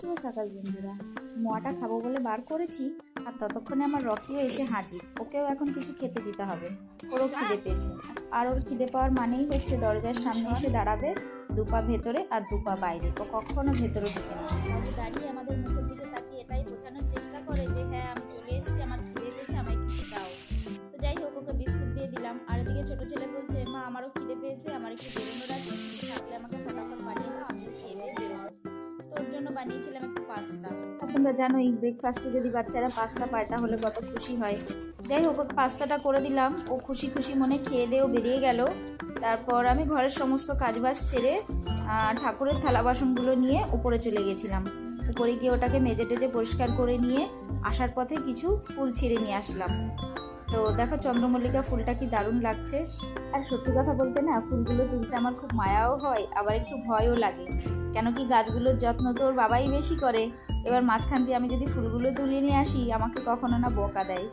শুভ সকাল বন্ধুরা। মোয়াটা খাবো বলে বার করেছি, আর ততক্ষণে আমার রকিও এসে হাজির। ওকেও এখন কিছু খেতে দিতে হবে, ওরও খিদে পেয়েছে। আর ওর খিদে পাওয়ার মানেই হচ্ছে দরজার সামনে এসে দাঁড়াবে, দুপা ভেতরে আর দুপা বাইরে। ও কখনো ভেতরে ঢুকে না, খালি দাঁড়িয়ে আমাদের মুখের দিকে তাকিয়ে এটাই বোঝানোর চেষ্টা করে যে হ্যাঁ আমি চলে এসেছি, আমার খিদে পেয়েছে, আমায় কিছু দাও। তো যাই হোক, ওকে বিস্কুট দিয়ে দিলাম। আর এদিকে ছোটো ছেলে বলছে মা আমারও খিদে পেয়েছে, আমার একটু বেরোনোর আছে, কিছু থাকলে আমাকে ফটাফট বানিয়ে দাও, আমিও খেয়ে দিয়ে বেরোবো। তোর জন্য বানিয়েছিলাম একটু পাস্তা। তোমরা জানো এই ব্রেকফাস্টে যদি বাচ্চারা পাস্তা পায় তাহলে কত খুশি হয়। যাই হোক, ওকে পাস্তাটা করে দিলাম, ও খুশি খুশি মনে খেয়ে দিয়েও বেরিয়ে গেল। তারপর আমি ঘরের সমস্ত কাজবাজ সেরে ঠাকুরের থালা বাসনগুলো নিয়ে উপরে চলে গেছিলাম। উপরে গিয়ে ওটাকে মেজে টেজে পরিষ্কার করে নিয়ে আসার পথে কিছু ফুল ছিঁড়ে নিয়ে আসলাম। তো দেখো চন্দ্রমল্লিকা ফুলটা কি দারুণ লাগছে। আর সত্যি কথা বলতে না, ফুলগুলো তুলতে আমার খুব মায়াও হয়, আবার একটু ভয়ও লাগে। কেন কি গাছগুলোর যত্ন তো ওর বাবাই বেশি করে। এবার মাঝখান দিয়ে আমি যদি ফুলগুলো তুলে নিয়ে আসি, আমাকে কখনো না বকা দেয়।